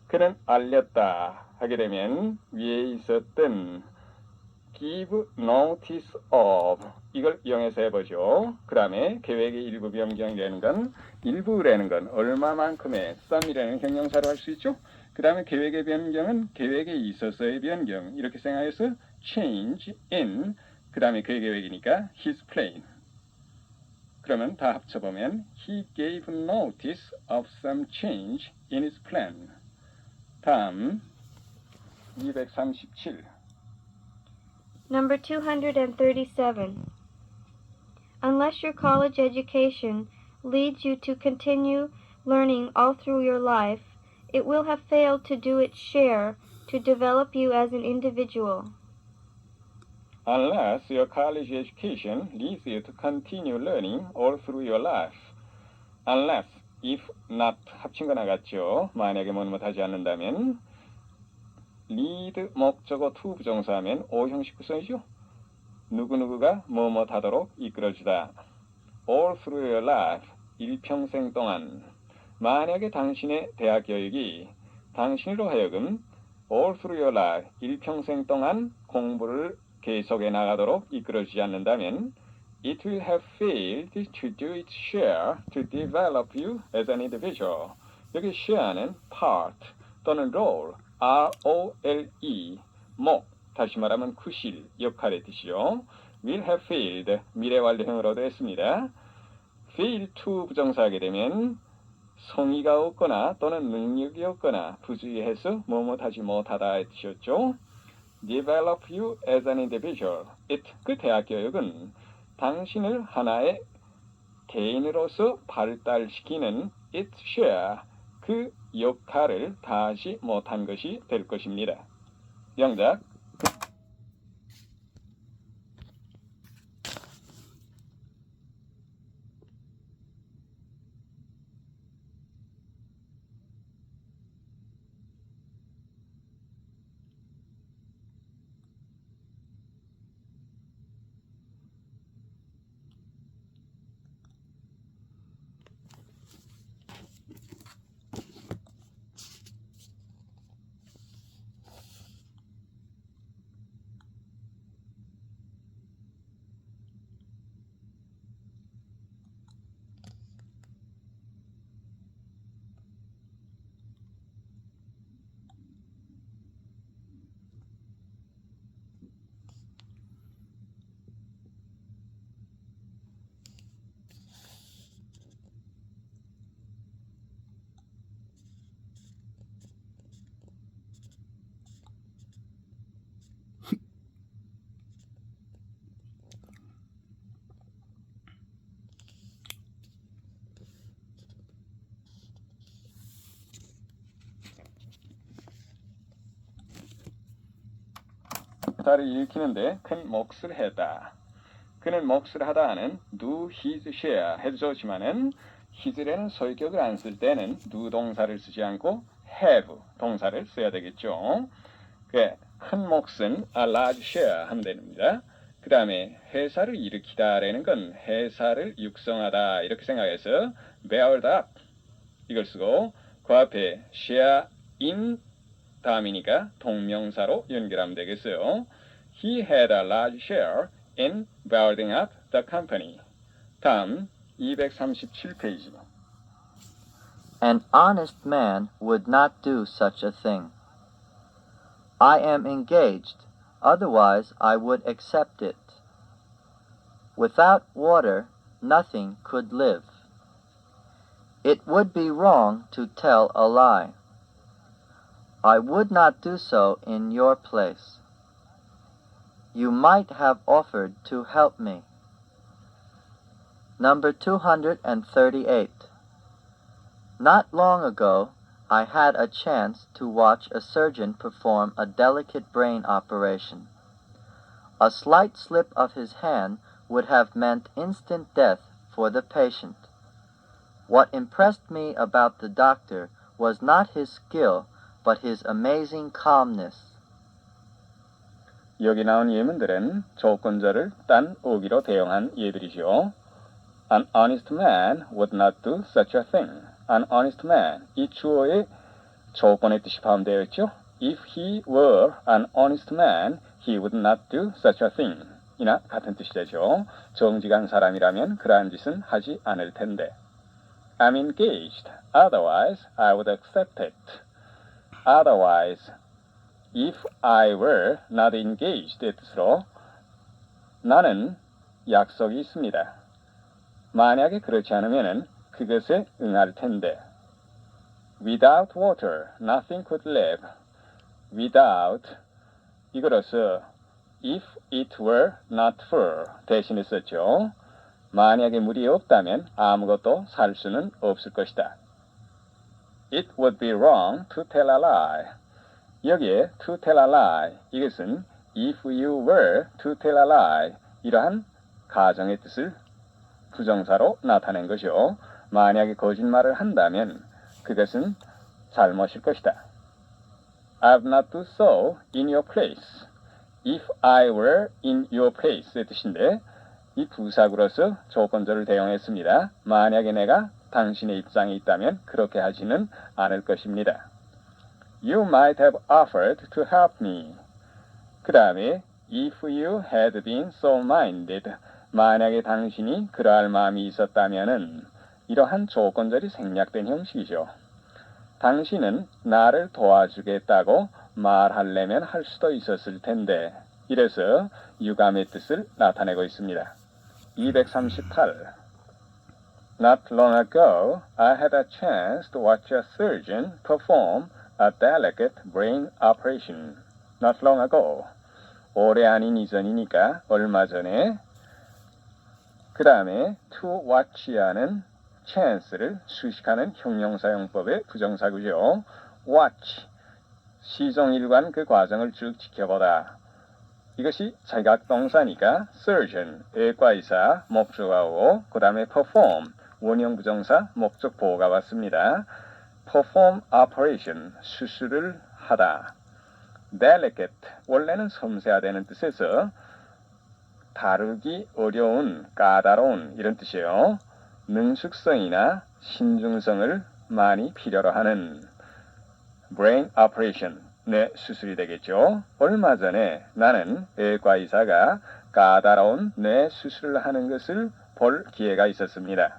그는 알렸다 하게 되면 위에 있었던 give notice of 이걸 이용해서 해보죠. 그 다음에 계획의 일부 변경이라는 건 일부라는 건 얼마만큼의 some이라는 형용사로 할 수 있죠. 그 다음에 계획의 변경은 계획에 있어서의 변경 이렇게 생각해서 change in 그 다음에 그의 계획이니까 his plan 그러면 다 합쳐보면 he gave notice of some change in his plan. 다음 237 Number 237. Unless your college education leads you to continue learning all through your life, it will have failed to do its share to develop you as an individual. Unless your college education leads you to continue learning all through your life. Unless, if not 합친 거 나갔죠. 만약에 뭐뭐 하지 않는다면 lead 목적어 to 부정사하면 O 형식 구성이죠. 누구누구가 뭐뭐 하도록 이끌어주다. All through your life, 일평생 동안. 만약에 당신의 대학 교육이 당신으로 하여금 all through your life, 일평생 동안 공부를 계속해 나가도록 이끌어주지 않는다면 it will have failed to do its share to develop you as an individual. 여기 share는 part 또는 role, R-O-L-E, 목, 다시 말하면 구실, 역할의 뜻이요. will have failed, 미래 완료형으로도 했습니다. fail to 부정사하게 되면 성의가 없거나 또는 능력이 없거나 부주의해서 뭐뭐 하지 못하다의 뜻이었죠. develop you as an individual. 그 대학 교육은 당신을 하나의 개인으로서 발달시키는 it share 그 역할을 다하지 못한 것이 될 것입니다. 영작 자를 일으키는데 큰 몫을 했다. 그는 몫을 하다는 do his share 해도 좋지만은 his라는 소유격을 안 쓸 때는 do 동사를 쓰지 않고 have 동사를 써야 되겠죠. 큰 몫은 a large share 하면 됩니다. 그 다음에 회사를 일으키다라는 건 회사를 육성하다 이렇게 생각해서 build up 이걸 쓰고 그 앞에 share in 다음이니까 동명사로 연결하면 되겠어요. He had a large share in building up the company. 다음 237페이지. An honest man would not do such a thing. I am engaged, otherwise I would accept it. Without water, nothing could live. It would be wrong to tell a lie. I would not do so in your place. You might have offered to help me. Number 238. Not long ago, I had a chance to watch a surgeon perform a delicate brain operation. A slight slip of his hand would have meant instant death for the patient. What impressed me about the doctor was not his skill, but his amazing calmness. 여기 나온 예문들은 조건절을 딴 어기로 대용한 예들이죠. An honest man would not do such a thing. An honest man. 이 주어의 조건의 뜻이 포함되어 있죠. If he were an honest man, he would not do such a thing. 이나 같은 뜻이 되죠. 정직한 사람이라면 그러한 짓은 하지 않을 텐데. I'm engaged. Otherwise, I would accept it. Otherwise, if I were not engaged 의 뜻으로 나는 약속이 있습니다. 만약에 그렇지 않으면 그것에 응할 텐데. Without water, nothing could live. Without 이거로서 if it were not for 대신에 썼죠. 만약에 물이 없다면 아무것도 살 수는 없을 것이다. It would be wrong to tell a lie. 여기에 to tell a lie 이것은 if you were to tell a lie 이러한 가정의 뜻을 부정사로 나타낸 것이요. 만약에 거짓말을 한다면 그것은 잘못일 것이다. I would not do so in your place. If I were in your place의 뜻인데 이 부사구로서 조건절을 대용했습니다. 만약에 내가 당신의 입장에 있다면 그렇게 하지는 않을 것입니다. You might have offered to help me. 그 다음에 if you had been so minded. 만약에 당신이 그러할 마음이 있었다면은 이러한 조건절이 생략된 형식이죠. 당신은 나를 도와주겠다고 말하려면 할 수도 있었을 텐데 이래서 유감의 뜻을 나타내고 있습니다. 238. Not long ago, I had a chance to watch a surgeon perform a delicate brain operation. Not long ago. 오래 아닌 이전이니까 얼마 전에. 그 다음에 to watch하는 chance를 수식하는 형용사용법의 부정사구죠. watch, 시종일관 그 과정을 쭉 지켜보다. 이것이 자각동사니까 surgeon, 외과의사, 목적어고 그 다음에 perform, 원형부정사, 목적보호가 왔습니다. perform operation, 수술을 하다. delicate, 원래는 섬세하다는 뜻에서 다루기 어려운, 까다로운 이런 뜻이에요. 능숙성이나 신중성을 많이 필요로 하는 brain operation, 뇌 수술이 되겠죠. 얼마 전에 나는 외과의사가 까다로운 뇌 수술을 하는 것을 볼 기회가 있었습니다.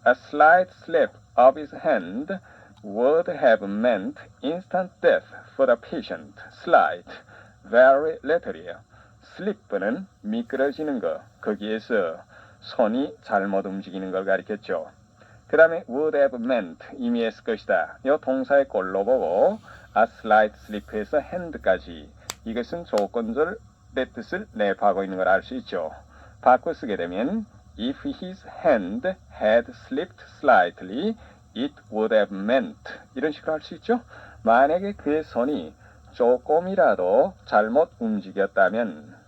A slight slip of his hand would have meant instant death for the patient. Slight, very literally. 슬리프는 미끄러지는 것, 거기에서 손이 잘못 움직이는 걸 가리켰죠. 그 다음에 would have meant, 이미 했을 것이다. 이 동사의 꼴로 보고 a slight slip에서 hand까지, 이것은 조건절의 뜻을 내포하고 있는 걸 알 수 있죠. 바꿔 쓰게 되면 if his hand had slipped slightly, it would have meant, 이런 식으로 할 수 있죠. 만약에 그의 손이 조금이라도 잘못 움직였다면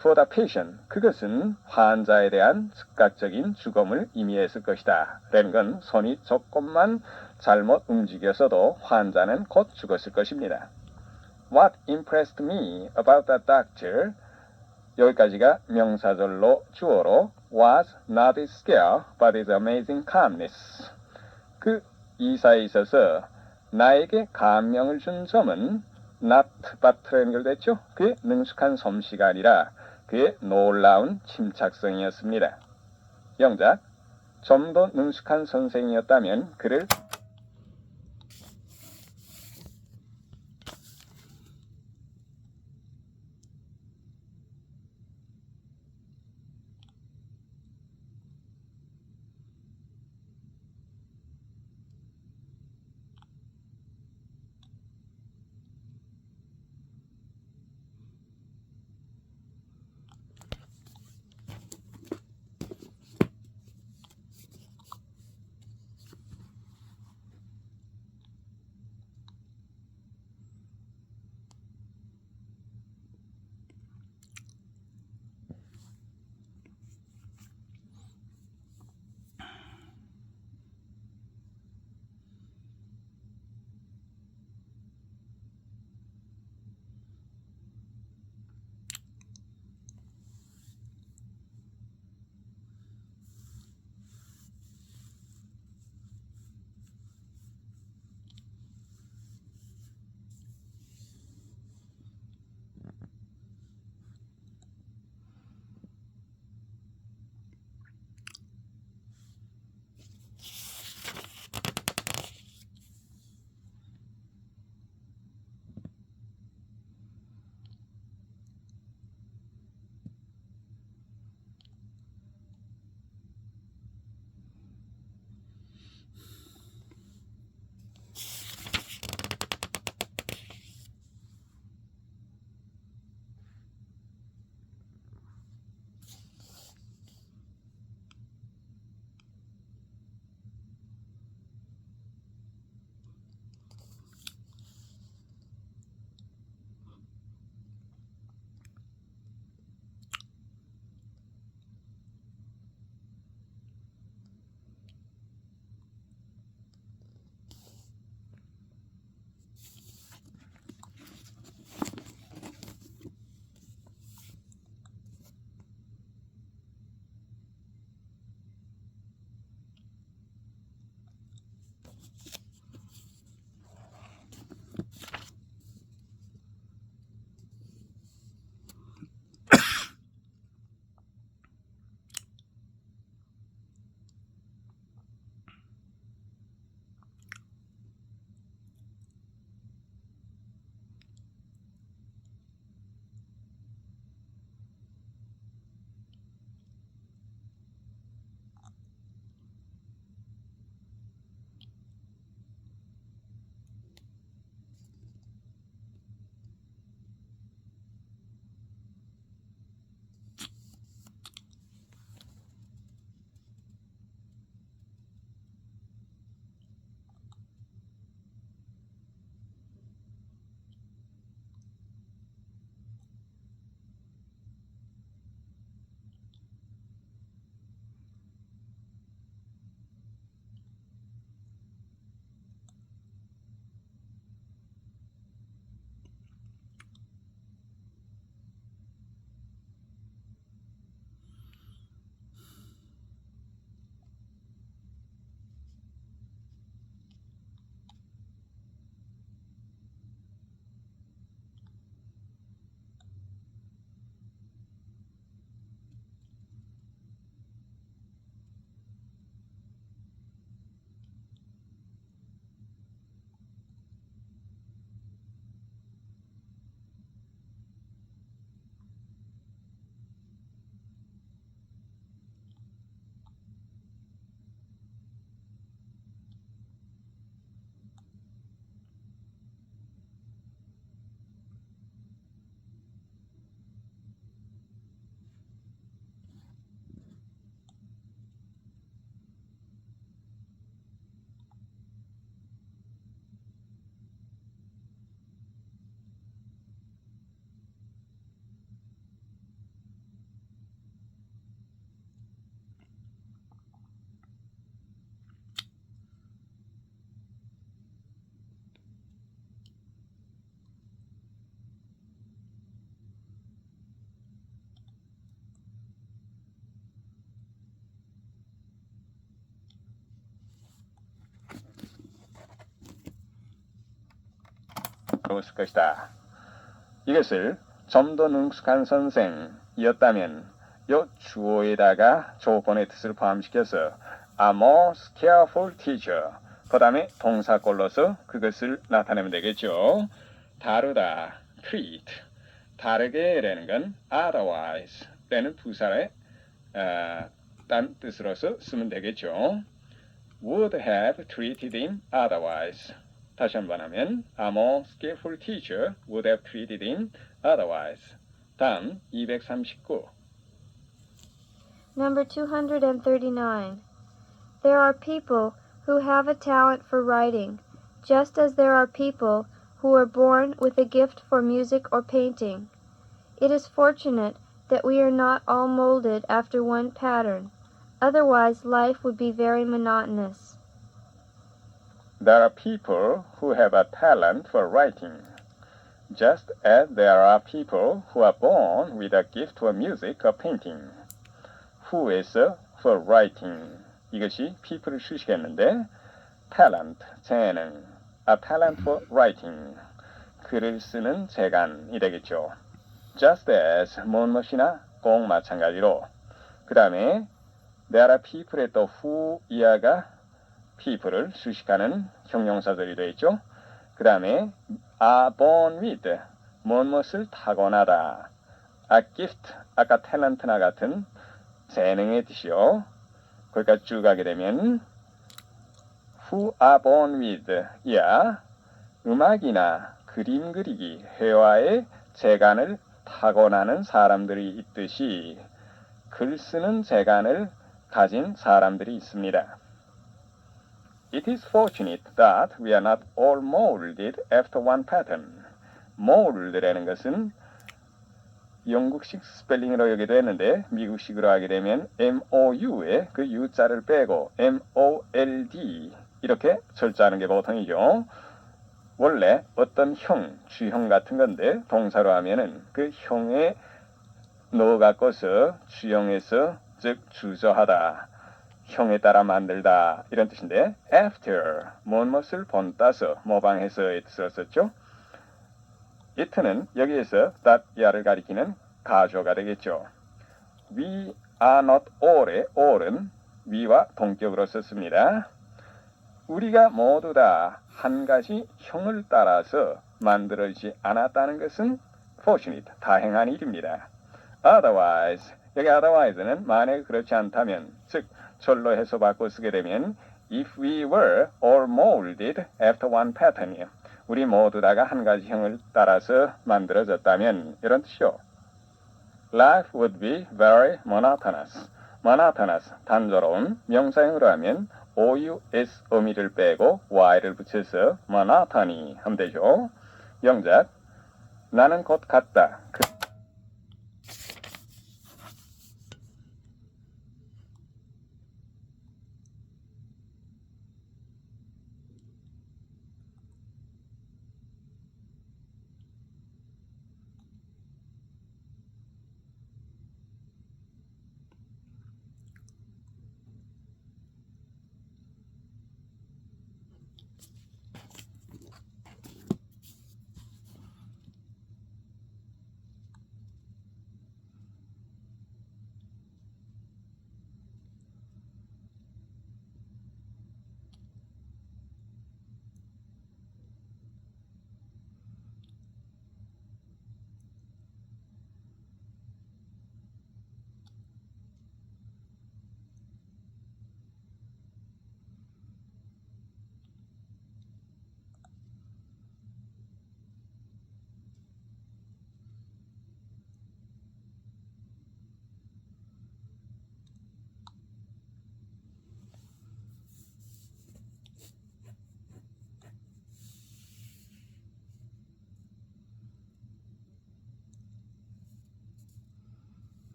for the patient, 그것은 환자에 대한 즉각적인 죽음을 의미했을 것이다. 라는 건 손이 조금만 잘못 움직였어도 환자는 곧 죽었을 것입니다. What impressed me about the doctor, 여기까지가 명사절로 주어로 was not his skill but his amazing calmness. 그 이사에 있어서 나에게 감명을 준 점은 not but라는 연결됐죠. 그의 능숙한 솜씨가 아니라 그의 놀라운 침착성이었습니다. 영작, 좀 더 능숙한 선생이었다면 그를 부러웠을 것이다. 이것을 좀 더 능숙한 선생이었다면 요 주어에다가 조건의 뜻을 포함시켜서 a more skillful teacher 그 다음에 동사꼴 넣어서 그것을 나타내면 되겠죠. 다르다, treat, 다르게라는 건 otherwise 라는 부사의 딴 뜻으로서 쓰면 되겠죠. would have treated him otherwise. 다시 한번 하면 a more skillful teacher would have treated him otherwise. 다음 239. Number 239. There are people who have a talent for writing, just as there are people who are born with a gift for music or painting. It is fortunate that we are not all molded after one pattern. Otherwise, life would be very monotonous. There are people who have a talent for writing, just as there are people who are born with a gift for music or painting. who에서 for writing 이것이 people을 수식했는데 talent, 재능, a talent for writing 글을 쓰는 재간이 되겠죠. just as, 무엇이나 꼭 마찬가지로 그 다음에 there are people의 또 who 이하가 people을 수식하는 형용사들이 되겠죠. 그 다음에 are born with, 무엇을 타고나다 a gift, 아까 talent나 같은 재능의 뜻이요. 거기까지 쭉 가게 되면 who are born with 이야 음악이나 그림 그리기, 회화의 재간을 타고나는 사람들이 있듯이 글 쓰는 재간을 가진 사람들이 있습니다. It is fortunate that we are not all molded after one pattern. mold라는 것은 영국식 스펠링으로 여기도 했는데 미국식으로 하게 되면 MOU에 그 U자를 빼고 MOLD 이렇게 절자하는 게 보통이죠. 원래 어떤 형, 주형 같은 건데 동사로 하면은 그 형에 넣어갖고서 주형에서 즉 주저하다, 형에 따라 만들다 이런 뜻인데 after, 무엇을 본따서, 모방해서의 뜻을 썼죠. it는 여기에서 that 야를 가리키는 가조가 되겠죠. We are not all의 all은 we와 동격으로 썼습니다. 우리가 모두 다 한 가지 형을 따라서 만들어지지 않았다는 것은 fortunate, 다행한 일입니다. Otherwise, 여기 otherwise는 만약 그렇지 않다면, 즉 절로 해서 바꿔 쓰게 되면 if we were all molded after one pattern이요. 우리 모두 다가 한 가지 형을 따라서 만들어졌다면 이런 뜻이요. Life would be very monotonous. monotonous, 단조로운 명사형으로 하면 OUS 어미를 빼고 Y를 붙여서 monotony 하면 되죠. 영작, 나는 곧 갔다.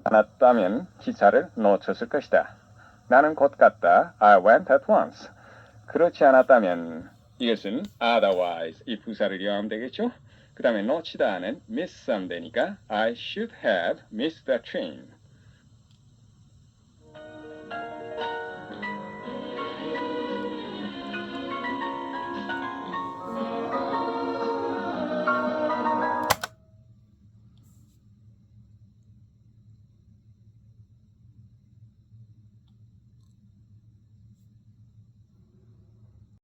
않았다면 기차를 놓쳤을 것이다. 나는 곧 갔다. I went at once. 그렇지 않았다면 이것은 otherwise 이 부사를 이용하면 되겠죠. 그 다음에 놓치다는 miss some되니까 I should have missed the train.